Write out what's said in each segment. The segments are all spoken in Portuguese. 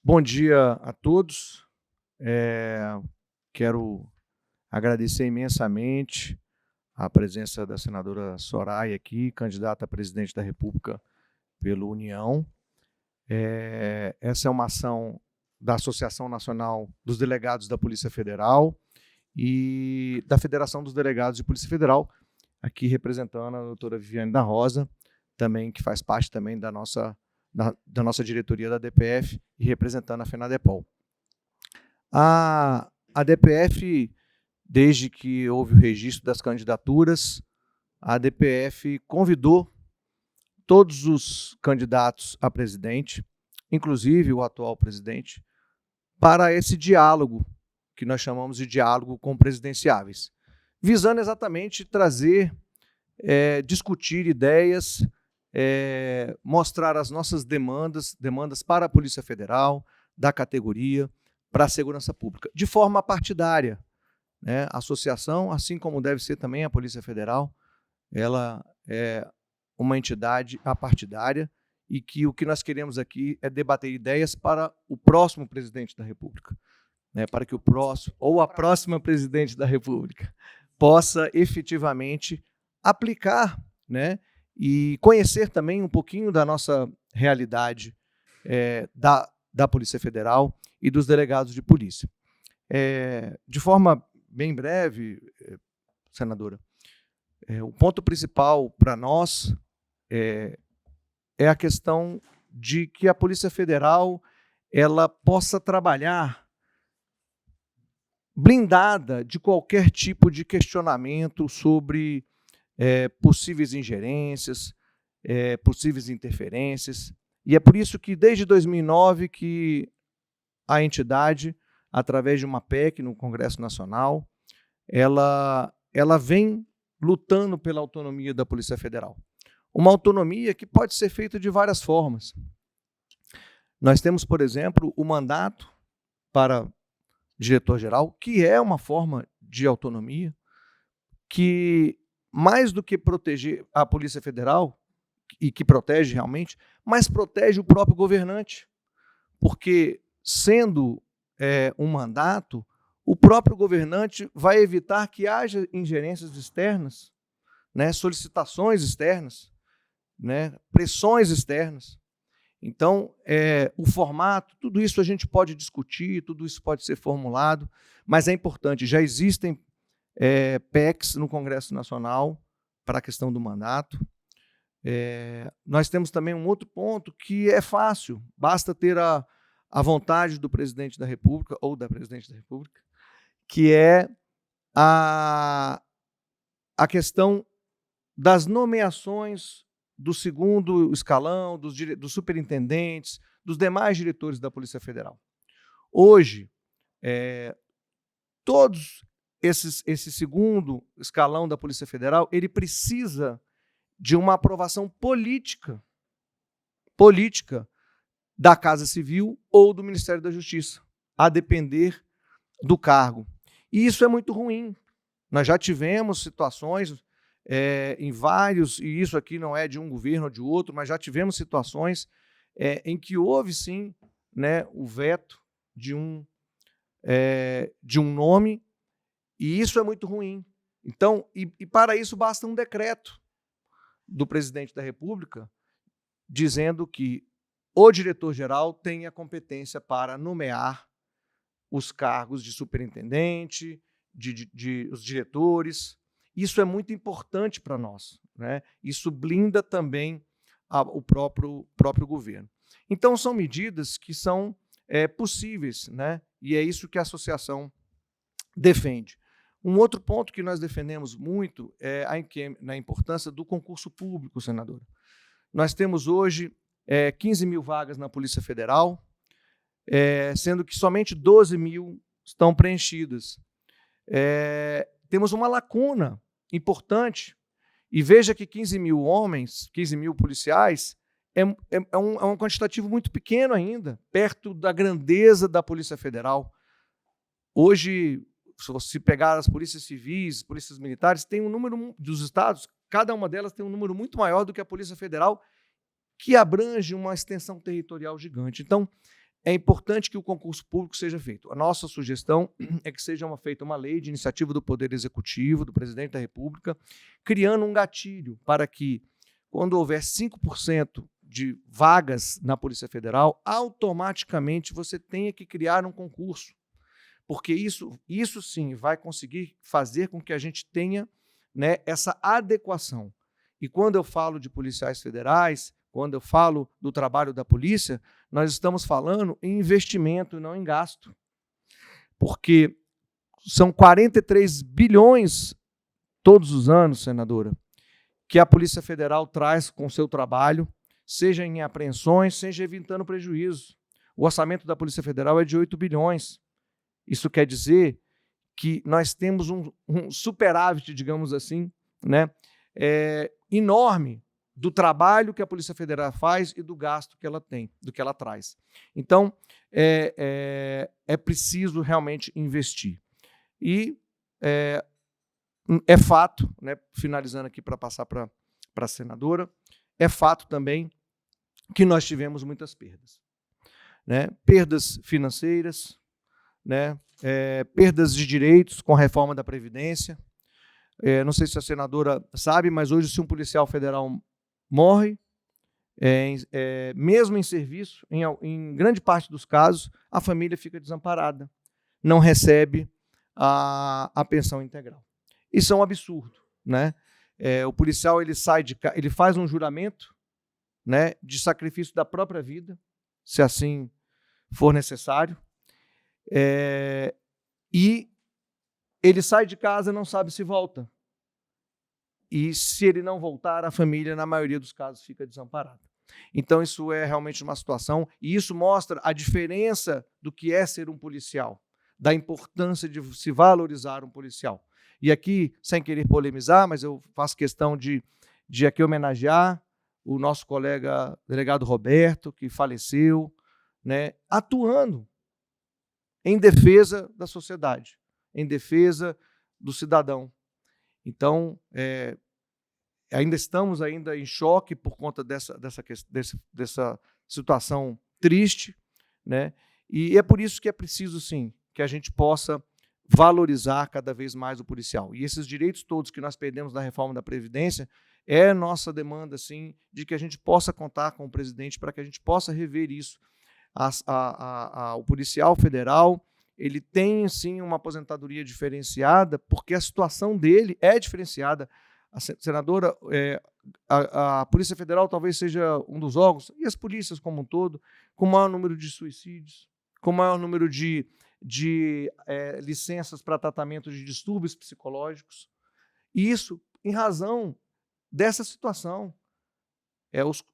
Bom dia a todos. Quero agradecer imensamente a presença da senadora Soraya aqui, candidata a presidente da República pelo União. Essa é uma ação da Associação Nacional dos Delegados da Polícia Federal e da Federação dos Delegados de Polícia Federal, aqui representando a doutora Viviane da Rosa, também, que faz parte também da nossa diretoria da DPF e representando a FENADEPOL. A DPF, desde que houve o registro das candidaturas, a DPF convidou todos os candidatos a presidente, inclusive o atual presidente, para esse diálogo, que nós chamamos de diálogo com presidenciáveis, visando exatamente trazer, discutir ideias, mostrar as nossas demandas para a Polícia Federal, da categoria, para a segurança pública, de forma partidária, né? A associação, assim como deve ser também a Polícia Federal, ela é uma entidade apartidária e que o que nós queremos aqui é debater ideias para o próximo presidente da República, né? Para que o próximo ou a próxima presidente da República possa efetivamente aplicar, né? E conhecer também um pouquinho da nossa realidade da Polícia Federal e dos delegados de polícia. De forma bem breve, senadora, o ponto principal para nós é a questão de que a Polícia Federal ela possa trabalhar blindada de qualquer tipo de questionamento sobre possíveis ingerências, possíveis interferências. E é por isso que, desde 2009, que a entidade, através de uma PEC no Congresso Nacional, ela vem lutando pela autonomia da Polícia Federal. Uma autonomia que pode ser feita de várias formas. Nós temos, por exemplo, o mandato para diretor-geral, que é uma forma de autonomia, que, mais do que proteger a Polícia Federal, e que protege realmente, mas protege o próprio governante, porque, sendo um mandato, o próprio governante vai evitar que haja ingerências externas, né, solicitações externas, né, pressões externas. Então, o formato, tudo isso a gente pode discutir, tudo isso pode ser formulado, mas é importante, já existem PECs no Congresso Nacional para a questão do mandato. Nós temos também um outro ponto que é fácil, basta ter a vontade do presidente da República ou da presidente da República, que é a questão das nomeações do segundo escalão, dos superintendentes, dos demais diretores da Polícia Federal. Hoje, todos esse segundo escalão da Polícia Federal, ele precisa de uma aprovação política da Casa Civil ou do Ministério da Justiça, a depender do cargo. E isso é muito ruim. Nós já tivemos situações em vários, e isso aqui não é de um governo ou de outro, mas já tivemos situações em que houve, sim, né, o veto de um nome, e isso é muito ruim. Então, e para isso basta um decreto do presidente da República dizendo que o diretor-geral tem a competência para nomear os cargos de superintendente, de os diretores. Isso é muito importante para nós, né? Isso blinda também o próprio governo. Então, são medidas que são possíveis, né? E é isso que a associação defende. Um outro ponto que nós defendemos muito é na importância do concurso público, senadora. Nós temos hoje 15 mil vagas na Polícia Federal, sendo que somente 12 mil estão preenchidas. Temos uma lacuna importante, e veja que 15 mil homens, 15 mil policiais, é um quantitativo muito pequeno ainda, perto da grandeza da Polícia Federal. Hoje, se pegar as polícias civis, polícias militares, tem um número dos estados, cada uma delas tem um número muito maior do que a Polícia Federal, que abrange uma extensão territorial gigante. Então, é importante que o concurso público seja feito. A nossa sugestão é que seja feita uma lei de iniciativa do Poder Executivo, do Presidente da República, criando um gatilho para que, quando houver 5% de vagas na Polícia Federal, automaticamente você tenha que criar um concurso. Porque isso sim vai conseguir fazer com que a gente tenha, né, essa adequação. E quando eu falo de policiais federais, quando eu falo do trabalho da polícia, nós estamos falando em investimento e não em gasto. Porque são 43 bilhões todos os anos, senadora, que a Polícia Federal traz com o seu trabalho, seja em apreensões, seja evitando prejuízo. O orçamento da Polícia Federal é de 8 bilhões. Isso quer dizer que nós temos um superávit, digamos assim, né, enorme do trabalho que a Polícia Federal faz e do gasto que ela tem, do que ela traz. Então, é preciso realmente investir. E é fato, né, finalizando aqui para passar para a senadora, é fato também que nós tivemos muitas perdas, né? Perdas financeiras, né? Perdas de direitos com a reforma da Previdência. Não sei se a senadora sabe, mas hoje, se um policial federal morre, mesmo em serviço, em grande parte dos casos, a família fica desamparada, não recebe a pensão integral. Isso é um absurdo, né? O policial ele faz um juramento, né, de sacrifício da própria vida, se assim for necessário, e ele sai de casa e não sabe se volta. E se ele não voltar, a família, na maioria dos casos, fica desamparada. Então, isso é realmente uma situação, e isso mostra a diferença do que é ser um policial, da importância de se valorizar um policial. E aqui, sem querer polemizar, mas eu faço questão de aqui homenagear o nosso colega delegado Roberto, que faleceu, né, atuando em defesa da sociedade, em defesa do cidadão. Então, ainda estamos em choque por conta dessa situação triste, né? E é por isso que é preciso, sim, que a gente possa valorizar cada vez mais o policial. E esses direitos todos que nós perdemos na reforma da Previdência é nossa demanda, sim, de que a gente possa contar com o presidente para que a gente possa rever isso. O policial federal, ele tem, sim, uma aposentadoria diferenciada, porque a situação dele é diferenciada. A senadora, a Polícia Federal talvez seja um dos órgãos, e as polícias como um todo, com o maior número de suicídios, com o maior número de licenças para tratamento de distúrbios psicológicos. E isso em razão dessa situação.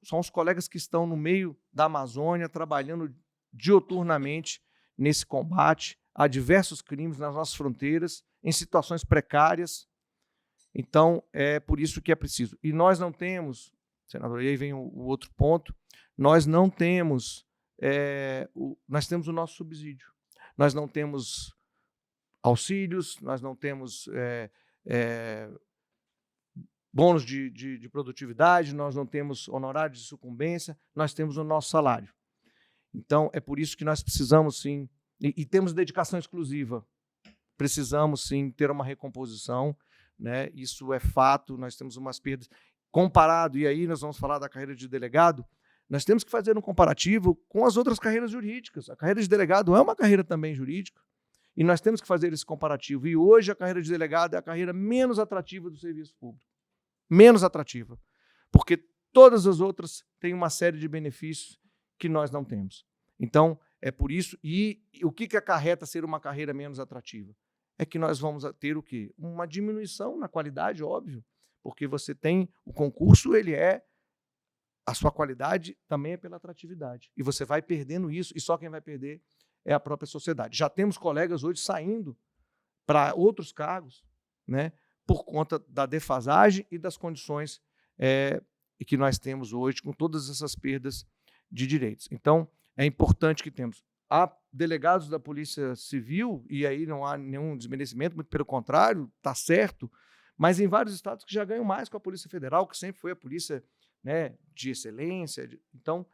São os colegas que estão no meio da Amazônia, trabalhando diuturnamente nesse combate a diversos crimes nas nossas fronteiras, em situações precárias. Então, é por isso que é preciso. E nós não temos, senador, e aí vem o outro ponto, nós não temos, nós temos o nosso subsídio. Nós não temos auxílios, nós não temos bônus de produtividade, nós não temos honorários de sucumbência, nós temos o nosso salário. Então, é por isso que nós precisamos, sim, e temos dedicação exclusiva, precisamos, sim, ter uma recomposição, né? Isso é fato, nós temos umas perdas. Comparado, e aí nós vamos falar da carreira de delegado, nós temos que fazer um comparativo com as outras carreiras jurídicas. A carreira de delegado é uma carreira também jurídica, e nós temos que fazer esse comparativo. E hoje a carreira de delegado é a carreira menos atrativa do serviço público. Menos atrativa. Porque todas as outras têm uma série de benefícios que nós não temos. Então, é por isso. E o que acarreta ser uma carreira menos atrativa? É que nós vamos ter o quê? Uma diminuição na qualidade, óbvio. Porque você tem o concurso, a sua qualidade também é pela atratividade. E você vai perdendo isso, e só quem vai perder é a própria sociedade. Já temos colegas hoje saindo para outros cargos, né, por conta da defasagem e das condições que nós temos hoje, com todas essas perdas de direitos. Então, é importante que temos. Há delegados da Polícia Civil, e aí não há nenhum desmerecimento, muito pelo contrário, está certo, mas em vários estados que já ganham mais com a Polícia Federal, que sempre foi a polícia, né, de excelência. Então,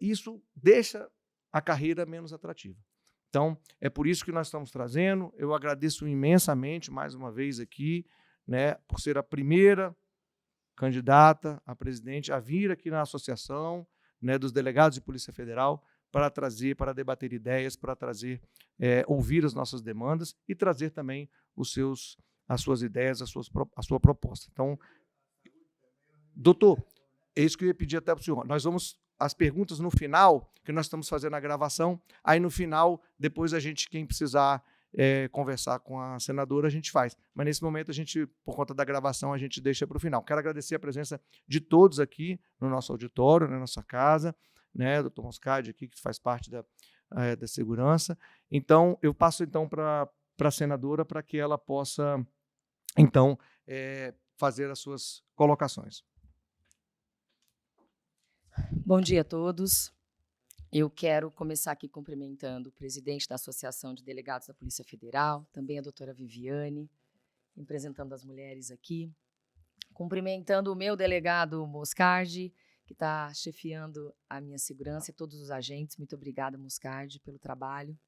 isso deixa a carreira menos atrativa. Então, é por isso que nós estamos trazendo. Eu agradeço imensamente, mais uma vez aqui, né, por ser a primeira candidata a presidente a vir aqui na associação, né, dos delegados de Polícia Federal para trazer, para debater ideias, para trazer, ouvir as nossas demandas e trazer também as suas ideias, a sua proposta. Então, doutor, é isso que eu ia pedir até para o senhor. Nós vamos, as perguntas no final, que nós estamos fazendo a gravação, aí no final, depois quem precisar conversar com a senadora, a gente faz. Mas nesse momento, por conta da gravação, a gente deixa para o final. Quero agradecer a presença de todos aqui no nosso auditório, na nossa casa, né, doutor Moscardi aqui, que faz parte da segurança. Então, eu passo então para a senadora para que ela possa, então, fazer as suas colocações. Bom dia a todos. Eu quero começar aqui cumprimentando o presidente da Associação de Delegados da Polícia Federal, também a doutora Viviane, representando as mulheres aqui, cumprimentando o meu delegado Moscardi, que está chefiando a minha segurança e todos os agentes. Muito obrigada, Moscardi, pelo trabalho.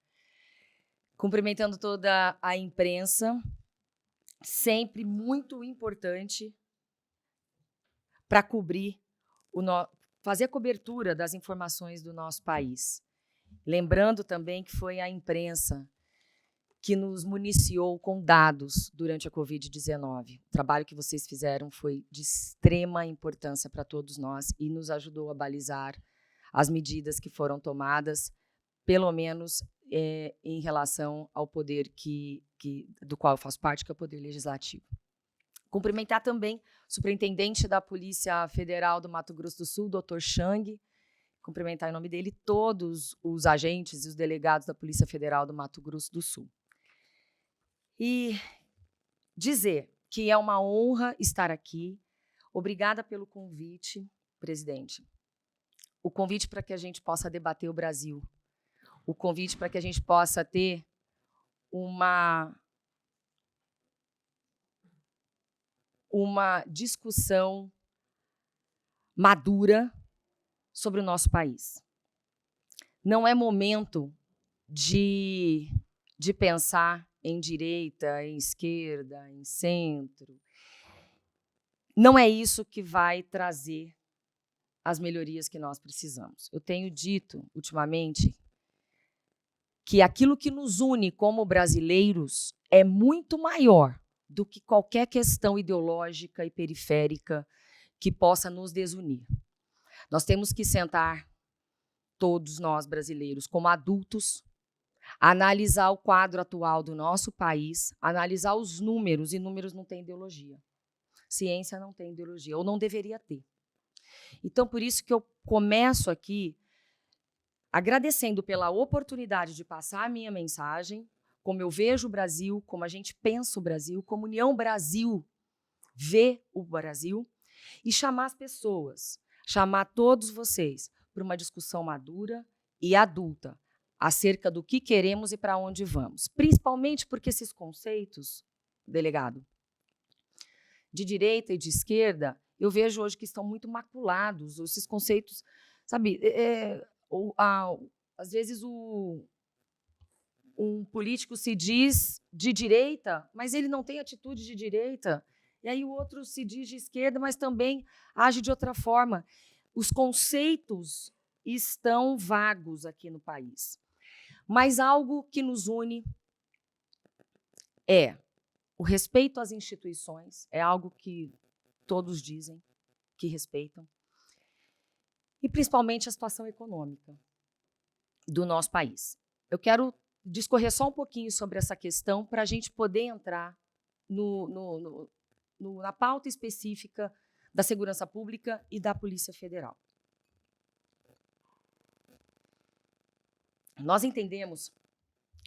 Cumprimentando toda a imprensa, sempre muito importante para cobrir fazer a cobertura das informações do nosso país. Lembrando também que foi a imprensa que nos municiou com dados durante a Covid-19. O trabalho que vocês fizeram foi de extrema importância para todos nós e nos ajudou a balizar as medidas que foram tomadas, pelo menos em relação ao poder do qual eu faço parte, que é o Poder Legislativo. Cumprimentar também o superintendente da Polícia Federal do Mato Grosso do Sul, Dr. Chang, cumprimentar em nome dele todos os agentes e os delegados da Polícia Federal do Mato Grosso do Sul. E dizer que é uma honra estar aqui. Obrigada pelo convite, presidente. O convite para que a gente possa debater o Brasil. O convite para que a gente possa ter uma discussão madura sobre o nosso país. Não é momento de pensar em direita, em esquerda, em centro. Não é isso que vai trazer as melhorias que nós precisamos. Eu tenho dito, ultimamente, que aquilo que nos une como brasileiros é muito maior do que qualquer questão ideológica e periférica que possa nos desunir. Nós temos que sentar, todos nós brasileiros, como adultos, analisar o quadro atual do nosso país, analisar os números, e números não têm ideologia. Ciência não tem ideologia, ou não deveria ter. Então, por isso que eu começo aqui agradecendo pela oportunidade de passar a minha mensagem, como eu vejo o Brasil, como a gente pensa o Brasil, como União Brasil vê o Brasil, e chamar as pessoas, chamar todos vocês para uma discussão madura e adulta acerca do que queremos e para onde vamos. Principalmente porque esses conceitos, delegado, de direita e de esquerda, eu vejo hoje que estão muito maculados. Esses conceitos, sabe, às vezes um político se diz de direita, mas ele não tem atitude de direita. E aí o outro se diz de esquerda, mas também age de outra forma. Os conceitos estão vagos aqui no país. Mas algo que nos une é o respeito às instituições, é algo que todos dizem que respeitam, e principalmente a situação econômica do nosso país. Eu quero discorrer só um pouquinho sobre essa questão para a gente poder entrar na pauta específica da segurança pública e da Polícia Federal. Nós entendemos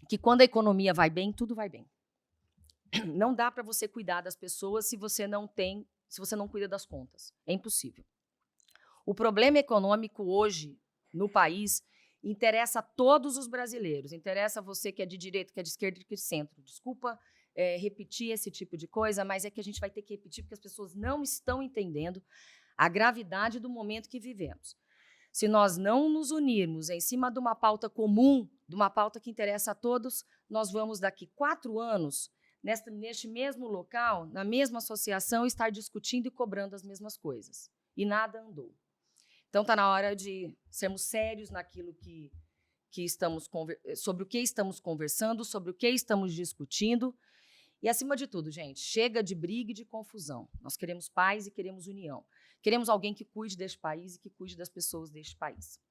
que quando a economia vai bem, tudo vai bem. Não dá para você cuidar das pessoas se você não cuida das contas. É impossível. O problema econômico hoje no país interessa a todos os brasileiros. Interessa a você que é de direita, que é de esquerda e que é de centro. Desculpa repetir esse tipo de coisa, mas é que a gente vai ter que repetir porque as pessoas não estão entendendo a gravidade do momento que vivemos. se nós não nos unirmos em cima de uma pauta comum, de uma pauta que interessa a todos, nós vamos daqui 4 anos, neste mesmo local, na mesma associação, estar discutindo e cobrando as mesmas coisas. E nada andou. Então, está na hora de sermos sérios naquilo sobre o que estamos conversando, sobre o que estamos discutindo. E, acima de tudo, gente, chega de briga e de confusão. Nós queremos paz e queremos união. Queremos alguém que cuide deste país e que cuide das pessoas deste país.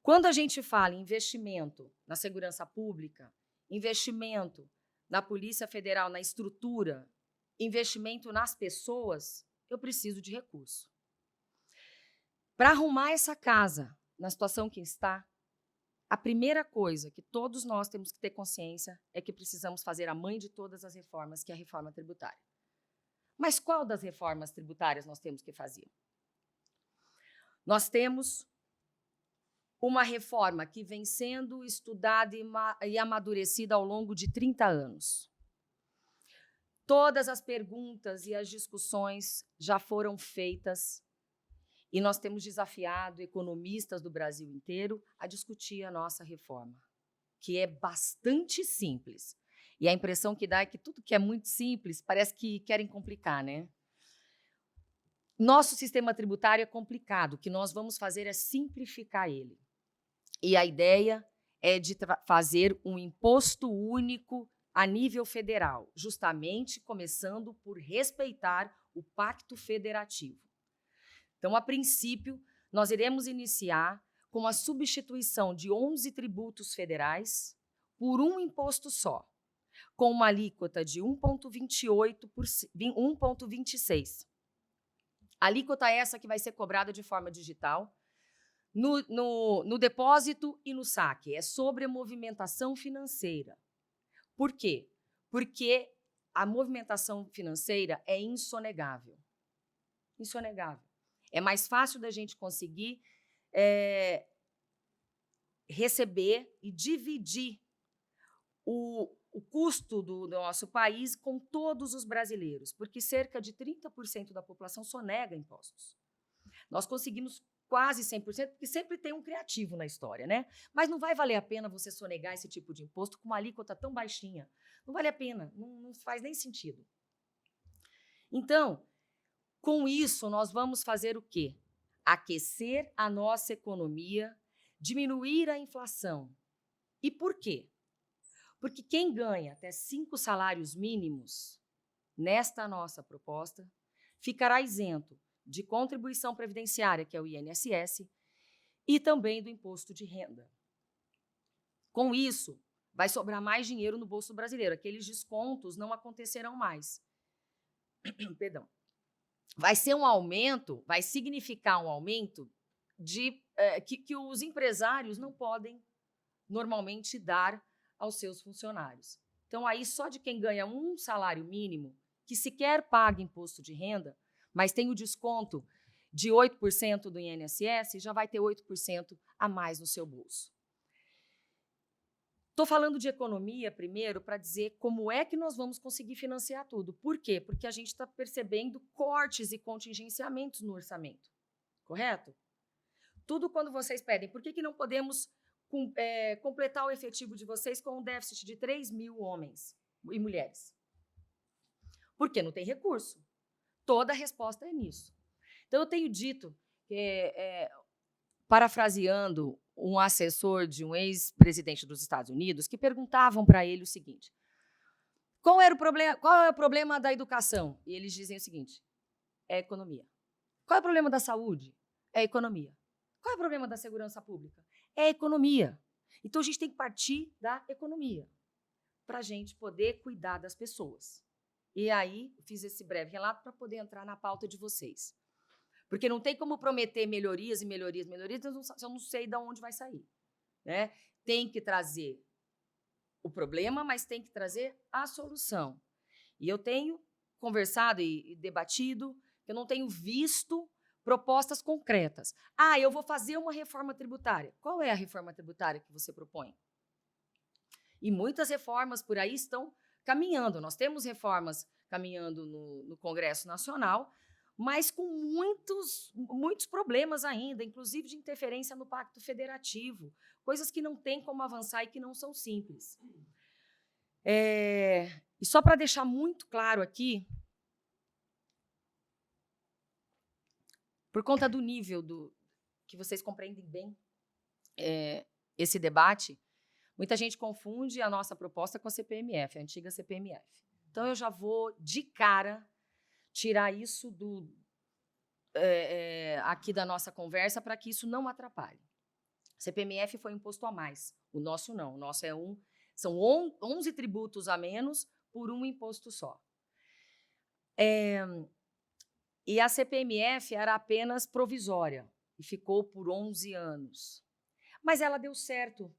Quando a gente fala em investimento na segurança pública, investimento na Polícia Federal, na estrutura, investimento nas pessoas, eu preciso de recurso. Para arrumar essa casa na situação que está, a primeira coisa que todos nós temos que ter consciência é que precisamos fazer a mãe de todas as reformas, que é a reforma tributária. Mas qual das reformas tributárias nós temos que fazer? Nós temos uma reforma que vem sendo estudada e amadurecida ao longo de 30 anos. Todas as perguntas e as discussões já foram feitas e nós temos desafiado economistas do Brasil inteiro a discutir a nossa reforma, que é bastante simples. E a impressão que dá é que tudo que é muito simples parece que querem complicar, né? Nosso sistema tributário é complicado, o que nós vamos fazer é simplificar ele. E a ideia é de fazer um imposto único a nível federal, justamente começando por respeitar o Pacto Federativo. Então, a princípio, nós iremos iniciar com a substituição de 11 tributos federais por um imposto só, com uma alíquota de 1,26%. A alíquota é essa que vai ser cobrada de forma digital no depósito e no saque. É sobre a movimentação financeira. Por quê? Porque a movimentação financeira é insonegável. Insonegável. É mais fácil da gente conseguir receber e dividir o custo do nosso país com todos os brasileiros, porque cerca de 30% da população sonega impostos. Nós conseguimos quase 100%, porque sempre tem um criativo na história, né? Mas não vai valer a pena você sonegar esse tipo de imposto com uma alíquota tão baixinha. Não vale a pena, não faz nem sentido. Então, com isso, nós vamos fazer o quê? Aquecer a nossa economia, diminuir a inflação. E por quê? Porque quem ganha até 5 salários mínimos, nesta nossa proposta, ficará isento de contribuição previdenciária, que é o INSS, e também do imposto de renda. Com isso, vai sobrar mais dinheiro no bolso do brasileiro. Aqueles descontos não acontecerão mais. Perdão. Vai ser um aumento, vai significar um aumento que os empresários não podem normalmente dar aos seus funcionários. Então, aí, só de quem ganha um salário mínimo, que sequer paga imposto de renda, mas tem o desconto de 8% do INSS, já vai ter 8% a mais no seu bolso. Estou falando de economia primeiro para dizer como é que nós vamos conseguir financiar tudo. Por quê? Porque a gente está percebendo cortes e contingenciamentos no orçamento, correto? Tudo quando vocês pedem, por que não podemos completar o efetivo de vocês com um déficit de 3 mil homens e mulheres? Porque não tem recurso. Toda a resposta é nisso. Então, eu tenho dito, parafraseando um assessor de um ex-presidente dos Estados Unidos, que perguntavam para ele o seguinte: qual é o problema da educação? E eles dizem o seguinte: é a economia. Qual é o problema da saúde? É a economia. Qual é o problema da segurança pública? É a economia. Então, a gente tem que partir da economia para a gente poder cuidar das pessoas. E aí, fiz esse breve relato para poder entrar na pauta de vocês. Porque não tem como prometer melhorias e melhorias, eu não sei de onde vai sair. Né? Tem que trazer o problema, mas tem que trazer a solução. E eu tenho conversado e debatido, eu não tenho visto propostas concretas. Eu vou fazer uma reforma tributária. Qual é a reforma tributária que você propõe? E muitas reformas por aí estão caminhando. Nós temos reformas caminhando no Congresso Nacional, mas com muitos problemas ainda, inclusive de interferência no Pacto Federativo, coisas que não tem como avançar e que não são simples. E só para deixar muito claro aqui, por conta do nível que vocês compreendem bem esse debate, muita gente confunde a nossa proposta com a CPMF, a antiga CPMF. Então, eu já vou, de cara, tirar isso aqui da nossa conversa para que isso não atrapalhe. CPMF foi um imposto a mais, o nosso não. O nosso são 11 tributos a menos por um imposto só. E a CPMF era apenas provisória e ficou por 11 anos. Mas ela deu certo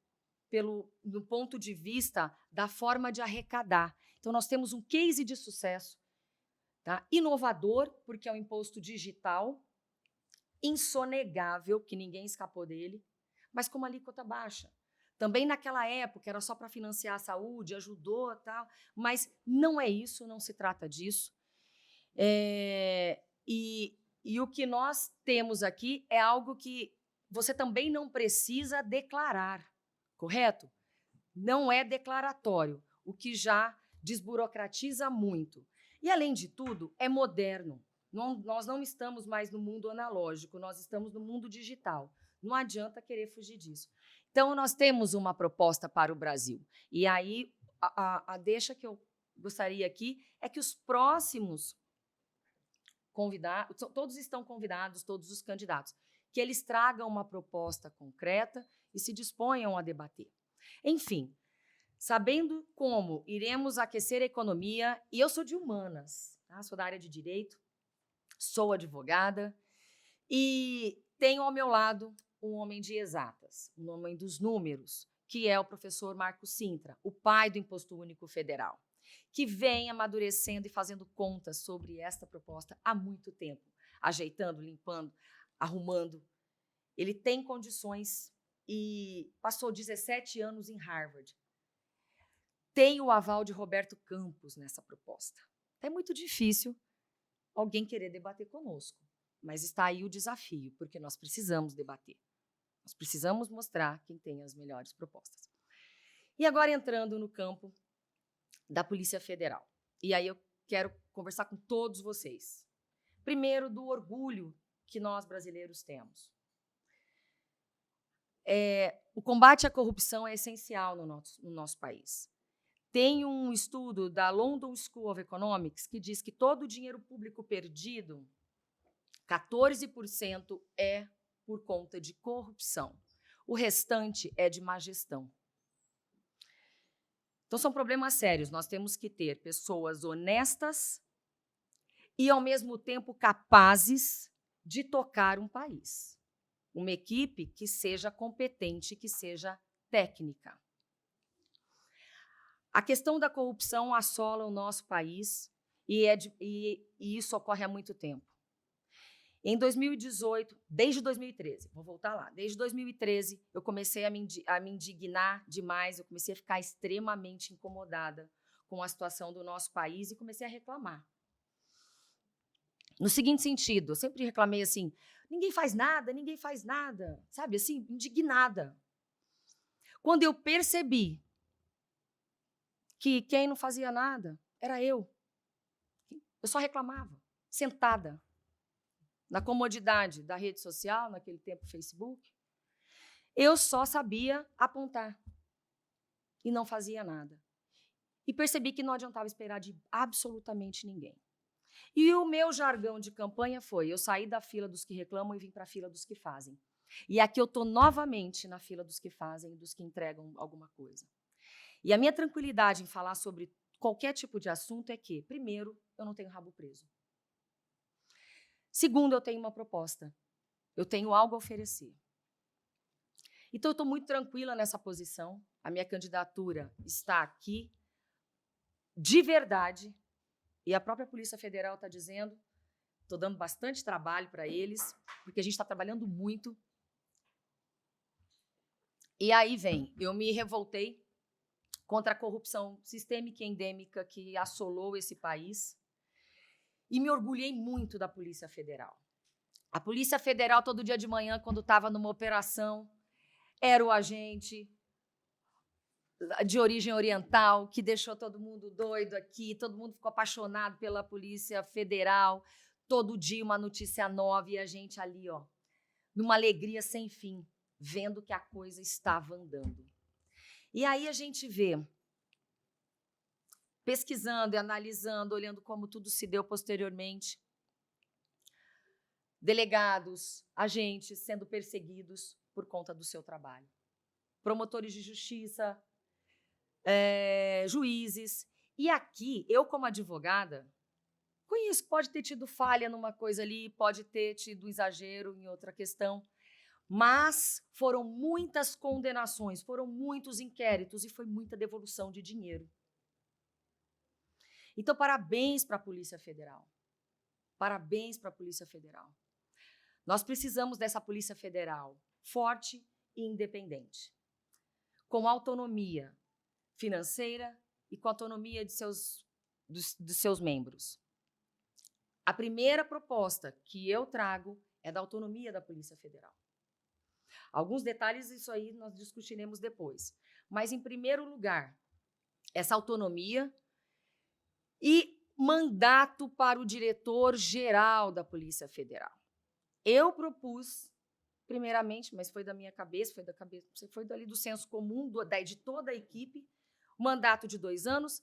do ponto de vista da forma de arrecadar. Então, nós temos um case de sucesso, tá? Inovador, porque é um imposto digital, insonegável, que ninguém escapou dele, mas com uma alíquota baixa. Também naquela época era só para financiar a saúde, ajudou, tal, mas não é isso, não se trata disso. E o que nós temos aqui é algo que você também não precisa declarar, correto? Não é declaratório, o que já desburocratiza muito. E, além de tudo, é moderno. Nós não estamos mais no mundo analógico, nós estamos no mundo digital. Não adianta querer fugir disso. Então, nós temos uma proposta para o Brasil. E aí, a deixa que eu gostaria aqui é que os próximos convidados, todos estão convidados, todos os candidatos, que eles tragam uma proposta concreta e se disponham a debater. Enfim, sabendo como iremos aquecer a economia, e eu sou de humanas, tá? Sou da área de direito, sou advogada e tenho ao meu lado um homem de exatas, um homem dos números, que é o professor Marcos Cintra, o pai do Imposto Único Federal, que vem amadurecendo e fazendo contas sobre esta proposta há muito tempo, ajeitando, limpando, arrumando. Ele tem condições e passou 17 anos em Harvard. Tem o aval de Roberto Campos nessa proposta. É muito difícil alguém querer debater conosco, mas está aí o desafio, porque nós precisamos debater. Nós precisamos mostrar quem tem as melhores propostas. E agora entrando no campo da Polícia Federal. E aí eu quero conversar com todos vocês. Primeiro, do orgulho que nós brasileiros temos. O combate à corrupção é essencial no nosso país. Tem um estudo da London School of Economics que diz que todo o dinheiro público perdido, 14% é por conta de corrupção. O restante é de má gestão. Então, são problemas sérios. Nós temos que ter pessoas honestas e, ao mesmo tempo, capazes de tocar um país. Uma equipe que seja competente, que seja técnica. A questão da corrupção assola o nosso país e isso ocorre há muito tempo. Em 2018, desde 2013, vou voltar lá, desde 2013 eu comecei a me indignar demais, eu comecei a ficar extremamente incomodada com a situação do nosso país e comecei a reclamar. No seguinte sentido, eu sempre reclamei assim, ninguém faz nada, sabe, assim, indignada. Quando eu percebi que quem não fazia nada era eu só reclamava, sentada, na comodidade da rede social, naquele tempo Facebook, eu só sabia apontar e não fazia nada. E percebi que não adiantava esperar de absolutamente ninguém. E o meu jargão de campanha foi, eu saí da fila dos que reclamam e vim para a fila dos que fazem. E aqui eu estou novamente na fila dos que fazem e dos que entregam alguma coisa. E a minha tranquilidade em falar sobre qualquer tipo de assunto é que, primeiro, eu não tenho rabo preso. Segundo, eu tenho uma proposta. Eu tenho algo a oferecer. Então, eu estou muito tranquila nessa posição. A minha candidatura está aqui, de verdade, e a própria Polícia Federal está dizendo, estou dando bastante trabalho para eles, porque a gente está trabalhando muito. E aí vem, eu me revoltei contra a corrupção sistêmica e endêmica que assolou esse país. e me orgulhei muito da Polícia Federal. A Polícia Federal, todo dia de manhã, quando estava numa operação, era o agente de origem oriental, que deixou todo mundo doido aqui, todo mundo ficou apaixonado pela Polícia Federal, todo dia uma notícia nova, e a gente ali, ó, numa alegria sem fim, vendo que a coisa estava andando. E aí a gente vê, pesquisando e analisando, olhando como tudo se deu posteriormente, delegados, agentes sendo perseguidos por conta do seu trabalho. Promotores de justiça, juízes. E aqui, eu como advogada, conheço que pode ter tido falha numa coisa ali, pode ter tido exagero em outra questão, mas foram muitas condenações, foram muitos inquéritos e foi muita devolução de dinheiro. Então, parabéns para a Polícia Federal. Parabéns para a Polícia Federal. Nós precisamos dessa Polícia Federal forte e independente, com autonomia financeira e com autonomia de seus membros. A primeira proposta que eu trago é da autonomia da Polícia Federal. Alguns detalhes, isso aí nós discutiremos depois. Mas, em primeiro lugar, essa autonomia e mandato para o diretor-geral da Polícia Federal. Eu propus, primeiramente, mas foi da minha cabeça, foi dali do senso comum de toda a equipe, mandato de 2 anos,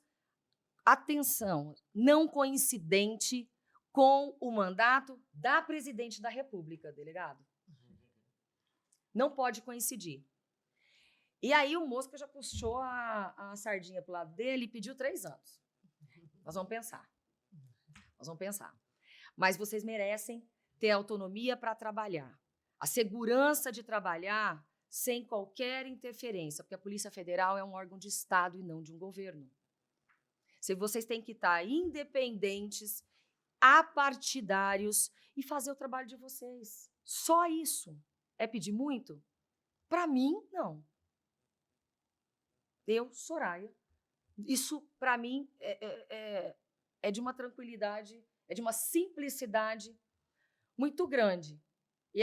atenção, não coincidente com o mandato da presidente da República, delegado. Não pode coincidir. E aí o Mosca já puxou a sardinha para o lado dele e pediu 3 anos. Nós vamos pensar. Mas vocês merecem ter autonomia para trabalhar. A segurança de trabalhar sem qualquer interferência, porque a Polícia Federal é um órgão de Estado e não de um governo. Vocês têm que estar independentes, apartidários e fazer o trabalho de vocês. Só isso. É pedir muito? Para mim, não. Eu, Soraya, isso para mim é de uma tranquilidade, é de uma simplicidade muito grande. E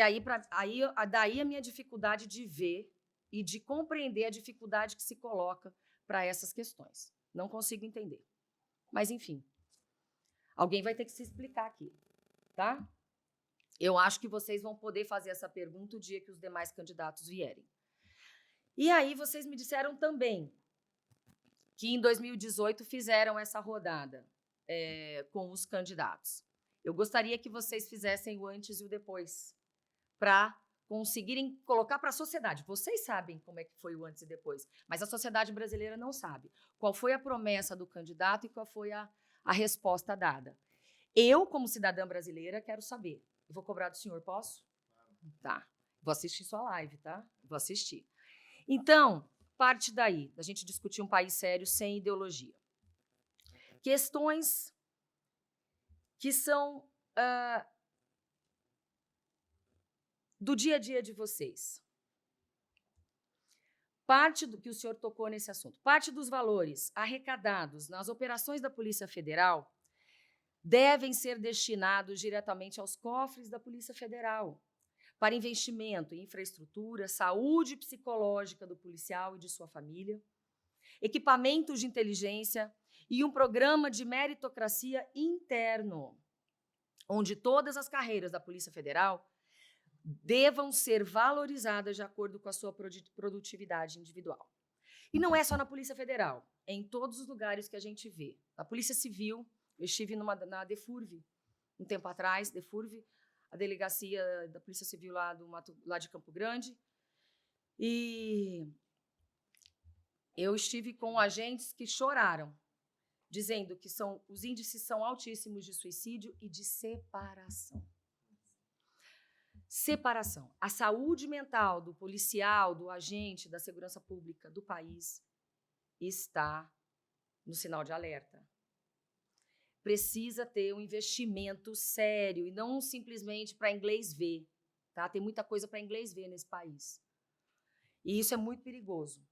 daí a minha dificuldade de ver e de compreender a dificuldade que se coloca para essas questões. Não consigo entender. Mas, enfim, alguém vai ter que se explicar aqui, tá? Eu acho que vocês vão poder fazer essa pergunta o dia que os demais candidatos vierem. E aí vocês me disseram também que em 2018 fizeram essa rodada com os candidatos. Eu gostaria que vocês fizessem o antes e o depois, para conseguirem colocar para a sociedade. Vocês sabem como é que foi o antes e depois, mas a sociedade brasileira não sabe. Qual foi a promessa do candidato e qual foi a resposta dada. Eu, como cidadã brasileira, quero saber. Eu vou cobrar do senhor, posso? Tá. Vou assistir sua live, tá? Vou assistir. Então, parte daí, da gente discutir um país sério, sem ideologia. Questões que são do dia a dia de vocês. Parte do que o senhor tocou nesse assunto, parte dos valores arrecadados nas operações da Polícia Federal devem ser destinados diretamente aos cofres da Polícia Federal, para investimento em infraestrutura, saúde psicológica do policial e de sua família, equipamentos de inteligência e um programa de meritocracia interno, onde todas as carreiras da Polícia Federal devam ser valorizadas de acordo com a sua produtividade individual. E não é só na Polícia Federal, é em todos os lugares que a gente vê. Na Polícia Civil, eu estive na DEFURV, um tempo atrás, DEFURV, a delegacia da Polícia Civil lá de Campo Grande, e eu estive com agentes que choraram, dizendo que os índices são altíssimos de suicídio e de separação. Separação. A saúde mental do policial, do agente, da segurança pública do país está no sinal de alerta. Precisa ter um investimento sério e não simplesmente para inglês ver. Tá? Tem muita coisa para inglês ver nesse país. E isso é muito perigoso.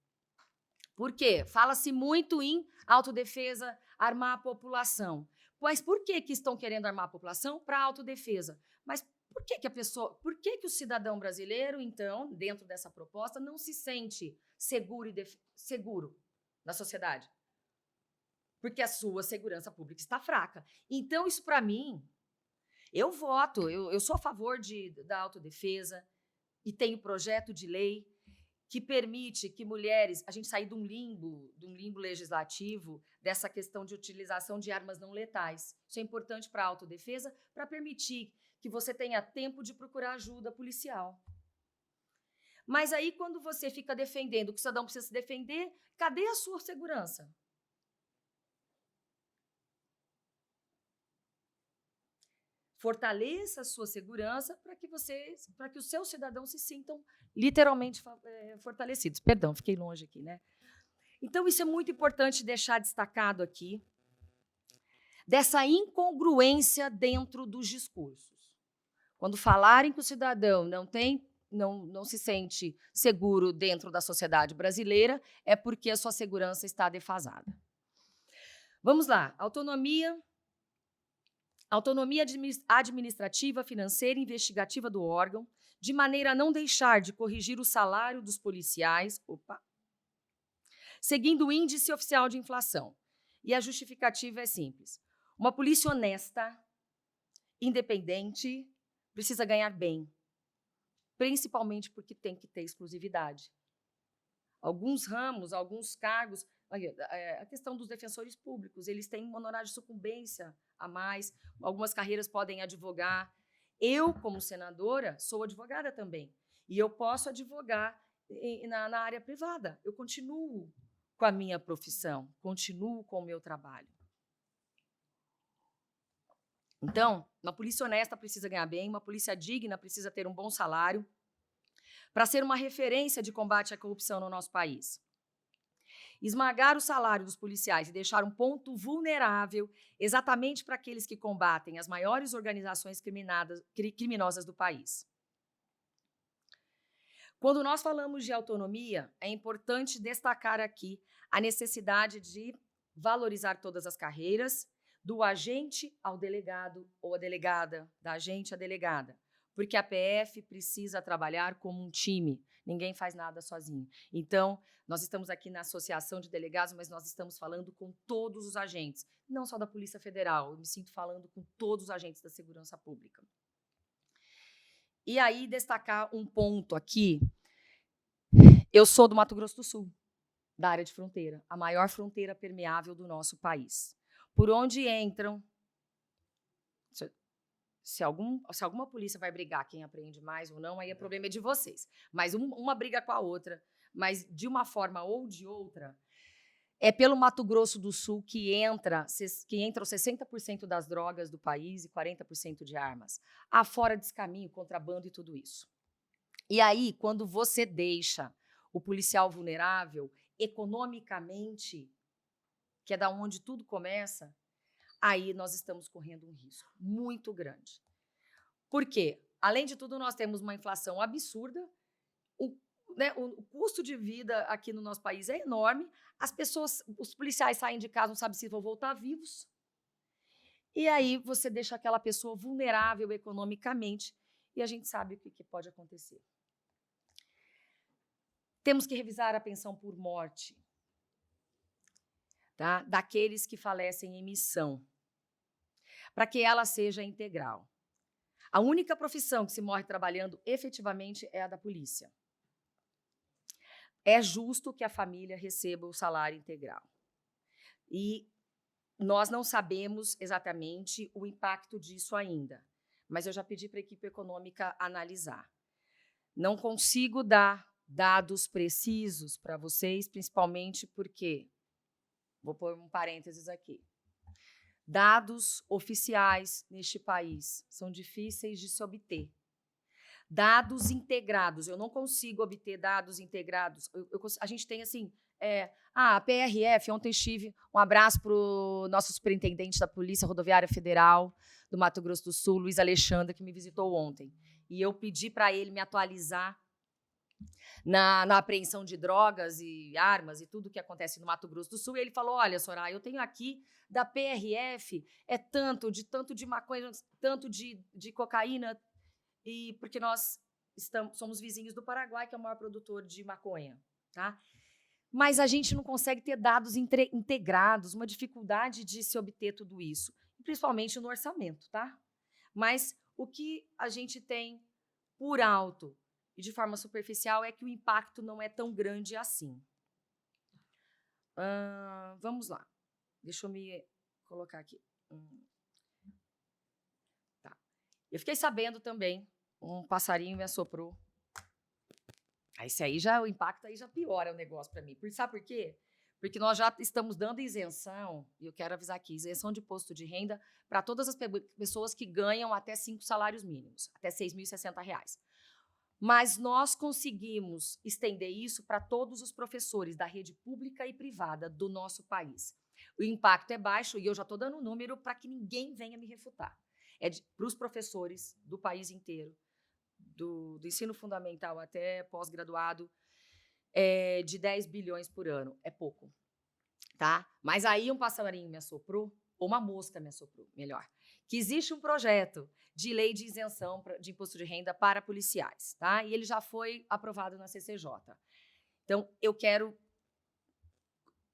Por quê? Fala-se muito em autodefesa, armar a população. Mas por que estão querendo armar a população? Para autodefesa. Mas por que o cidadão brasileiro, então, dentro dessa proposta, não se sente seguro na sociedade? Porque a sua segurança pública está fraca. Então, isso para mim, eu voto, eu sou a favor da autodefesa e tenho projeto de lei que permite que mulheres, a gente sair de um limbo legislativo, dessa questão de utilização de armas não letais. Isso é importante para a autodefesa, para permitir que você tenha tempo de procurar ajuda policial. Mas aí, quando você fica defendendo que o cidadão precisa se defender, cadê a sua segurança? Fortaleça a sua segurança para que os seus cidadãos se sintam literalmente fortalecidos. Perdão, fiquei longe aqui, né? Então, isso é muito importante deixar destacado aqui, dessa incongruência dentro dos discursos. Quando falarem que o cidadão não se sente seguro dentro da sociedade brasileira, é porque a sua segurança está defasada. Vamos lá. Autonomia administrativa, financeira e investigativa do órgão, de maneira a não deixar de corrigir o salário dos policiais, seguindo o índice oficial de inflação. E a justificativa é simples. Uma polícia honesta, independente, precisa ganhar bem, principalmente porque tem que ter exclusividade. Alguns ramos, alguns cargos, a questão dos defensores públicos, eles têm um honorário de sucumbência a mais, algumas carreiras podem advogar. Eu, como senadora, sou advogada também, e eu posso advogar na área privada. Eu continuo com a minha profissão, continuo com o meu trabalho. Então, uma polícia honesta precisa ganhar bem, uma polícia digna precisa ter um bom salário, para ser uma referência de combate à corrupção no nosso país. Esmagar o salário dos policiais e deixar um ponto vulnerável exatamente para aqueles que combatem as maiores organizações criminosas do país. Quando nós falamos de autonomia, é importante destacar aqui a necessidade de valorizar todas as carreiras, do agente ao delegado ou a delegada, da agente à delegada, porque a PF precisa trabalhar como um time, ninguém faz nada sozinho. Então, nós estamos aqui na Associação de Delegados, mas nós estamos falando com todos os agentes, não só da Polícia Federal, eu me sinto falando com todos os agentes da segurança pública. E aí, destacar um ponto aqui, eu sou do Mato Grosso do Sul, da área de fronteira, a maior fronteira permeável do nosso país. Por onde entram... Se alguma polícia vai brigar quem apreende mais ou não, aí o problema é de vocês. Mas uma briga com a outra, mas de uma forma ou de outra, é pelo Mato Grosso do Sul que entram 60% das drogas do país e 40% de armas. Afora descaminho, contrabando e tudo isso. E aí, quando você deixa o policial vulnerável economicamente, que é da onde tudo começa, aí nós estamos correndo um risco muito grande. Por quê? Além de tudo, nós temos uma inflação absurda, o custo de vida aqui no nosso país é enorme, os policiais saem de casa, não sabem se vão voltar vivos, e aí você deixa aquela pessoa vulnerável economicamente, e a gente sabe o que pode acontecer. Temos que revisar a pensão por morte, tá? Daqueles que falecem em missão, para que ela seja integral. A única profissão que se morre trabalhando efetivamente é a da polícia. É justo que a família receba o salário integral. E nós não sabemos exatamente o impacto disso ainda, mas eu já pedi para a equipe econômica analisar. Não consigo dar dados precisos para vocês, principalmente porque, vou pôr um parênteses aqui, dados oficiais neste país são difíceis de se obter. Dados integrados, eu não consigo obter dados integrados. A gente tem assim, a PRF, ontem estive, um abraço para o nosso superintendente da Polícia Rodoviária Federal do Mato Grosso do Sul, Luiz Alexandre, que me visitou ontem. E eu pedi para ele me atualizar na apreensão de drogas e armas e tudo que acontece no Mato Grosso do Sul, e ele falou, olha, Soraya, eu tenho aqui da PRF, tanto de maconha, tanto de cocaína, e porque nós somos vizinhos do Paraguai, que é o maior produtor de maconha, tá? Mas a gente não consegue ter dados integrados, uma dificuldade de se obter tudo isso, principalmente no orçamento, tá? Mas o que a gente tem por alto e de forma superficial é que o impacto não é tão grande assim. Vamos lá. Deixa eu me colocar aqui. Tá. Eu fiquei sabendo também, um passarinho me assoprou. Esse aí já, o impacto aí já piora o negócio para mim. Sabe por quê? Porque nós já estamos dando isenção, e eu quero avisar aqui, isenção de imposto de renda para todas as pessoas que ganham até 5 salários mínimos, até R$ 6.060. Mas nós conseguimos estender isso para todos os professores da rede pública e privada do nosso país. O impacto é baixo e eu já estou dando um número para que ninguém venha me refutar. É para os professores do país inteiro, do ensino fundamental até pós-graduado, de 10 bilhões por ano. É pouco, tá? Mas aí um passarinho me assoprou, ou uma mosca me assoprou, melhor, que existe um projeto de lei de isenção de imposto de renda para policiais, tá? E ele já foi aprovado na CCJ. Então, eu quero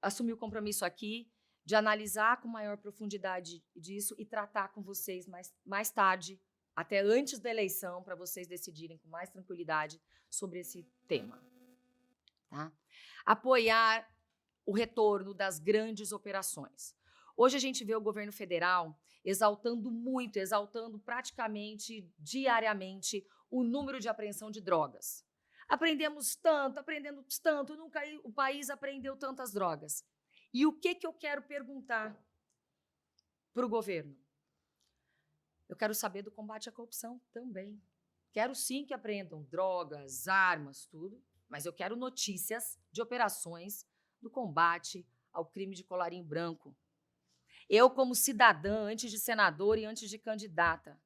assumir o compromisso aqui de analisar com maior profundidade disso e tratar com vocês mais tarde, até antes da eleição, para vocês decidirem com mais tranquilidade sobre esse tema. Tá? Apoiar o retorno das grandes operações. Hoje a gente vê o governo federal exaltando praticamente diariamente o número de apreensão de drogas. Aprendemos tanto, nunca o país apreendeu tantas drogas. E o que eu quero perguntar para o governo? Eu quero saber do combate à corrupção também. Quero sim que apreendam drogas, armas, tudo, mas eu quero notícias de operações do combate ao crime de colarinho branco. Eu, como cidadã, antes de senadora e antes de candidata,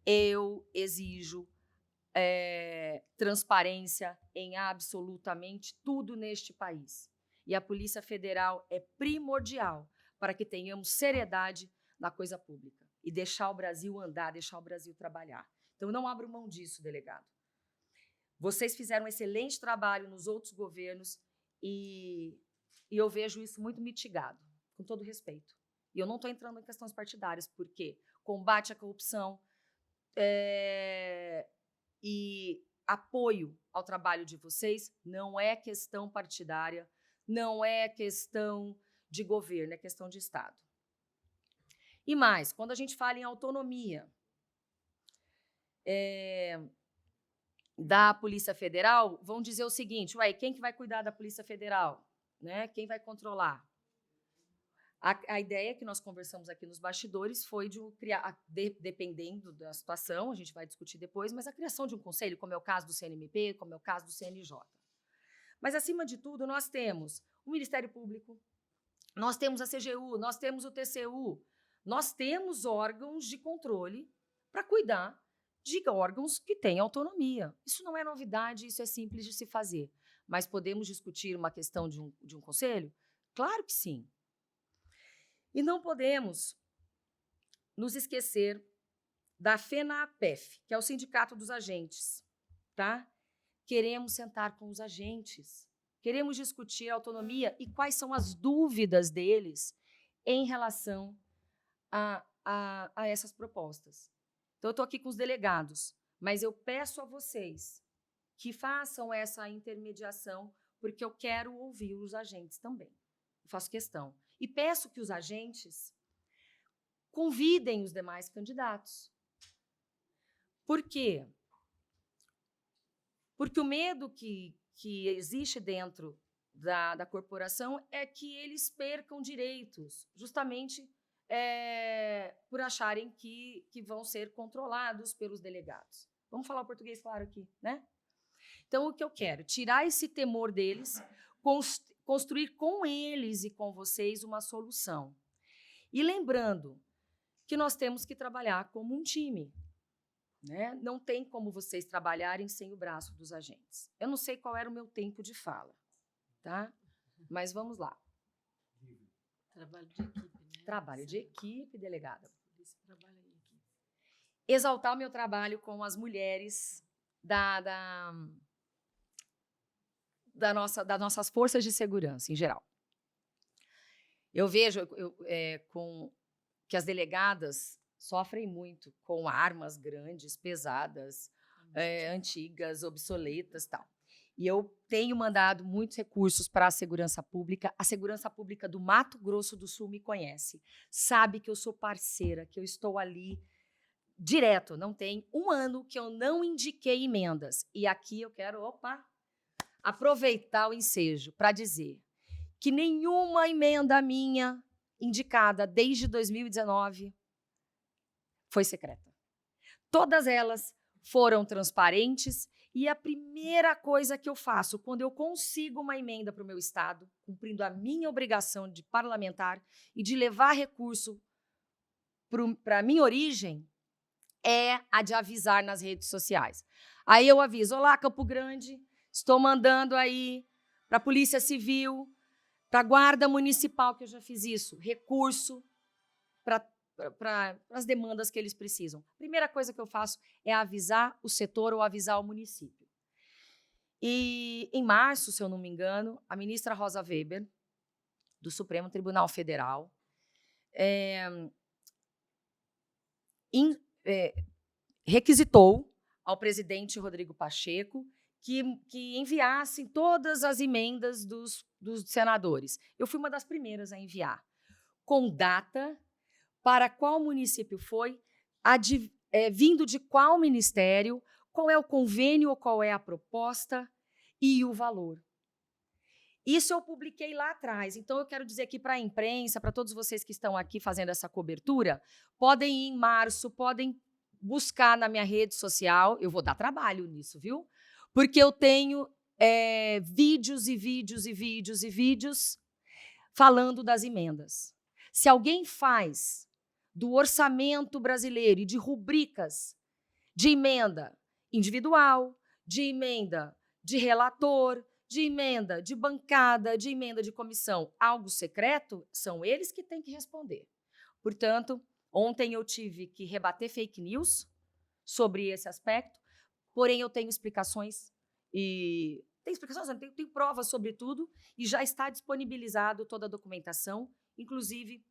eu exijo transparência em absolutamente tudo neste país. E a Polícia Federal é primordial para que tenhamos seriedade na coisa pública e deixar o Brasil andar, deixar o Brasil trabalhar. Então, não abro mão disso, delegado. Vocês fizeram um excelente trabalho nos outros governos e eu vejo isso muito mitigado, com todo respeito. E eu não estou entrando em questões partidárias, porque combate à corrupção e apoio ao trabalho de vocês não é questão partidária, não é questão de governo, é questão de Estado. E mais, quando a gente fala em autonomia da Polícia Federal, vão dizer o seguinte, quem que vai cuidar da Polícia Federal? Né? Quem vai controlar? A ideia que nós conversamos aqui nos bastidores foi de criar, dependendo da situação, a gente vai discutir depois, mas a criação de um conselho, como é o caso do CNMP, como é o caso do CNJ. Mas, acima de tudo, nós temos o Ministério Público, nós temos a CGU, nós temos o TCU, nós temos órgãos de controle para cuidar de órgãos que têm autonomia. Isso não é novidade, isso é simples de se fazer. Mas podemos discutir uma questão de um conselho? Claro que sim. E não podemos nos esquecer da FENAPEF, que é o Sindicato dos Agentes. Tá? Queremos sentar com os agentes, queremos discutir a autonomia e quais são as dúvidas deles em relação a essas propostas. Então, eu estou aqui com os delegados, mas eu peço a vocês que façam essa intermediação, porque eu quero ouvir os agentes também. Eu faço questão. E peço que os agentes convidem os demais candidatos. Por quê? Porque o medo que existe dentro da corporação é que eles percam direitos, justamente por acharem que vão ser controlados pelos delegados. Vamos falar o português claro aqui, né? Então, o que eu quero? Tirar esse temor deles, construir com eles e com vocês uma solução. E lembrando que nós temos que trabalhar como um time. né? Não tem como vocês trabalharem sem o braço dos agentes. Eu não sei qual era o meu tempo de fala, tá? Mas vamos lá. Trabalho de equipe, né? Trabalho de equipe, delegada. Polícia trabalha em equipe. Exaltar o meu trabalho com as mulheres das nossas forças de segurança, em geral. Eu vejo que as delegadas sofrem muito com armas grandes, pesadas, antigas, obsoletas e tal. E eu tenho mandado muitos recursos para a segurança pública. A segurança pública do Mato Grosso do Sul me conhece, sabe que eu sou parceira, que eu estou ali direto. Não tem um ano que eu não indiquei emendas. E aqui eu quero, aproveitar o ensejo para dizer que nenhuma emenda minha indicada desde 2019 foi secreta. Todas elas foram transparentes e a primeira coisa que eu faço quando eu consigo uma emenda para o meu estado, cumprindo a minha obrigação de parlamentar e de levar recurso para a minha origem, é a de avisar nas redes sociais. Aí eu aviso, olá, Campo Grande, estou mandando aí para a Polícia Civil, para a Guarda Municipal, que eu já fiz isso, recurso para as demandas que eles precisam. A primeira coisa que eu faço é avisar o setor ou avisar o município. E em março, se eu não me engano, a ministra Rosa Weber, do Supremo Tribunal Federal, requisitou ao presidente Rodrigo Pacheco que enviassem todas as emendas dos senadores. Eu fui uma das primeiras a enviar, com data, para qual município foi, vindo de qual ministério, qual é o convênio ou qual é a proposta e o valor. Isso eu publiquei lá atrás. Então, eu quero dizer aqui para a imprensa, para todos vocês que estão aqui fazendo essa cobertura, podem ir em março, podem buscar na minha rede social. Eu vou dar trabalho nisso, viu? Porque eu tenho vídeos e vídeos e vídeos e vídeos falando das emendas. Se alguém faz do orçamento brasileiro e de rubricas de emenda individual, de emenda de relator, de emenda de bancada, de emenda de comissão, algo secreto, são eles que têm que responder. Portanto, ontem eu tive que rebater fake news sobre esse aspecto, porém eu tenho explicações e tenho provas sobre tudo e já está disponibilizado toda a documentação, inclusive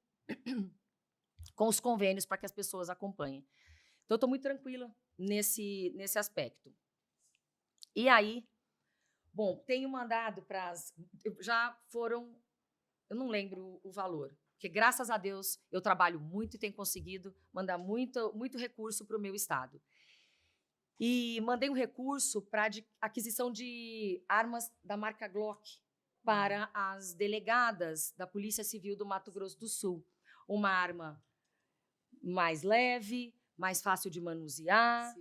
com os convênios para que as pessoas acompanhem. Então, eu estou muito tranquila nesse aspecto. E aí, bom, tenho mandado para as... Já foram... Eu não lembro o valor, porque, graças a Deus, eu trabalho muito e tenho conseguido mandar muito recurso para o meu estado. E mandei um recurso para aquisição de armas da marca Glock para as delegadas da Polícia Civil do Mato Grosso do Sul. Uma arma mais leve, mais fácil de manusear,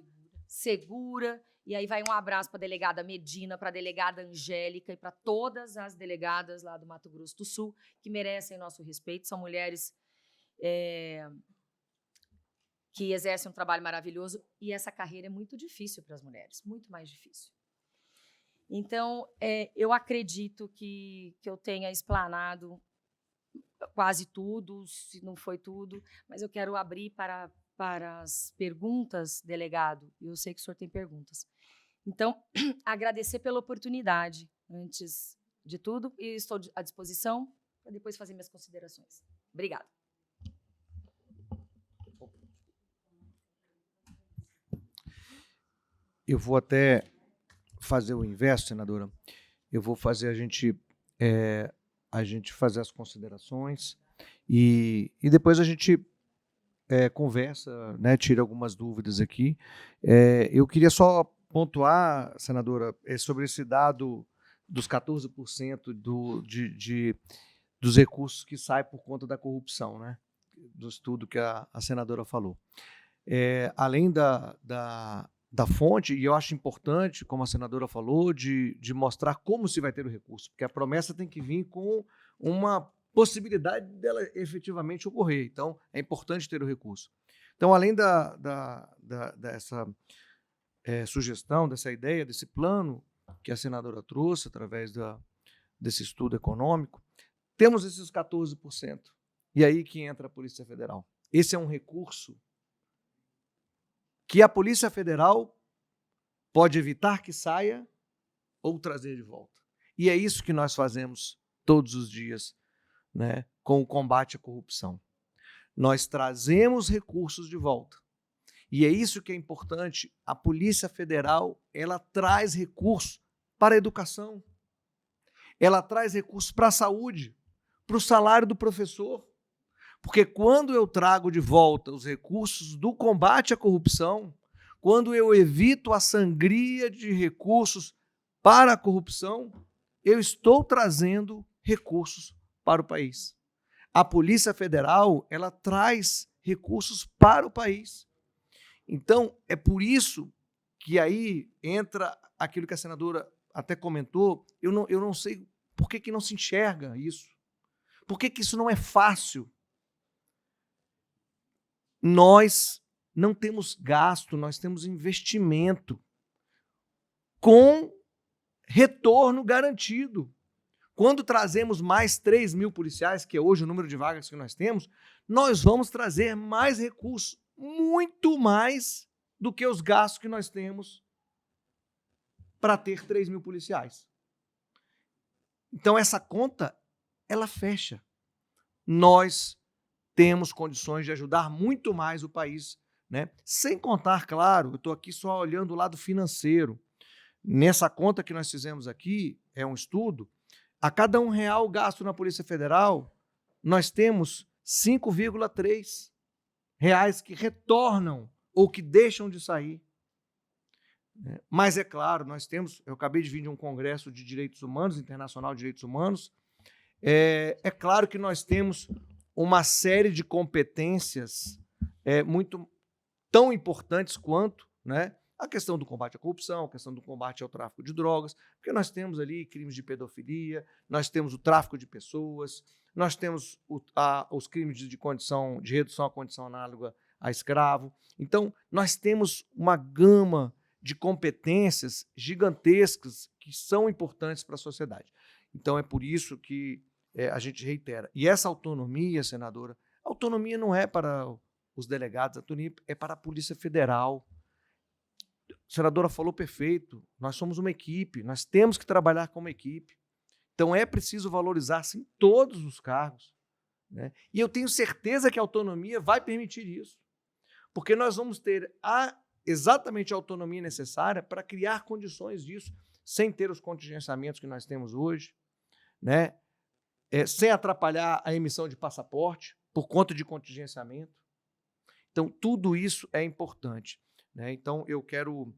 segura. E aí vai um abraço para a delegada Medina, para a delegada Angélica e para todas as delegadas lá do Mato Grosso do Sul que merecem nosso respeito. São mulheres que exercem um trabalho maravilhoso e essa carreira é muito difícil para as mulheres, muito mais difícil. Então, eu acredito que eu tenha explanado quase tudo, se não foi tudo, mas eu quero abrir para as perguntas, delegado, e eu sei que o senhor tem perguntas. Então, agradecer pela oportunidade, antes de tudo, e estou à disposição para depois fazer minhas considerações. Obrigada. Eu vou até fazer o inverso, senadora. Eu vou fazer a gente fazer as considerações e depois a gente conversa, né, tira algumas dúvidas aqui. Eu queria só pontuar, senadora, sobre esse dado dos 14% dos recursos que saem por conta da corrupção, né, do estudo que a senadora falou. Além da fonte, e eu acho importante, como a senadora falou, de mostrar como se vai ter o recurso, porque a promessa tem que vir com uma possibilidade dela efetivamente ocorrer. Então, é importante ter o recurso. Então, além dessa sugestão, dessa ideia, desse plano que a senadora trouxe através desse estudo econômico, temos esses 14%. E aí que entra a Polícia Federal. Esse é um recurso que a Polícia Federal pode evitar que saia ou trazer de volta. E é isso que nós fazemos todos os dias, né, com o combate à corrupção. Nós trazemos recursos de volta. E é isso que é importante. A Polícia Federal, ela traz recursos para a educação. Ela traz recursos para a saúde, para o salário do professor. Porque quando eu trago de volta os recursos do combate à corrupção, quando eu evito a sangria de recursos para a corrupção, eu estou trazendo recursos para o país. A Polícia Federal, ela traz recursos para o país. Então, é por isso que aí entra aquilo que a senadora até comentou. Eu não sei por que não se enxerga isso. Por que isso não é fácil? Nós não temos gasto, nós temos investimento com retorno garantido. Quando trazemos mais 3 mil policiais, que é hoje o número de vagas que nós temos, nós vamos trazer mais recursos, muito mais do que os gastos que nós temos para ter 3 mil policiais. Então, essa conta, ela fecha. Nós temos condições de ajudar muito mais o país, né? Sem contar, claro, eu estou aqui só olhando o lado financeiro. Nessa conta que nós fizemos aqui, é um estudo, a cada R$1 gasto na Polícia Federal, nós temos 5,3 reais que retornam ou que deixam de sair. Mas é claro, nós temos, eu acabei de vir de um congresso de direitos humanos, internacional de direitos humanos, é claro que nós temos uma série de competências muito tão importantes quanto, né, a questão do combate à corrupção, a questão do combate ao tráfico de drogas, porque nós temos ali crimes de pedofilia, nós temos o tráfico de pessoas, nós temos os crimes de redução à condição análoga a escravo. Então, nós temos uma gama de competências gigantescas que são importantes para a sociedade. Então, é por isso que a gente reitera. E essa autonomia, senadora, autonomia não é para os delegados, a autonomia é para a Polícia Federal. A senadora falou perfeito, nós somos uma equipe, nós temos que trabalhar como equipe. Então é preciso valorizar, sim, todos os cargos, né? E eu tenho certeza que a autonomia vai permitir isso, porque nós vamos ter exatamente a autonomia necessária para criar condições disso, sem ter os contingenciamentos que nós temos hoje, né? Sem atrapalhar a emissão de passaporte por conta de contingenciamento. Então, tudo isso é importante, né? Então, eu quero,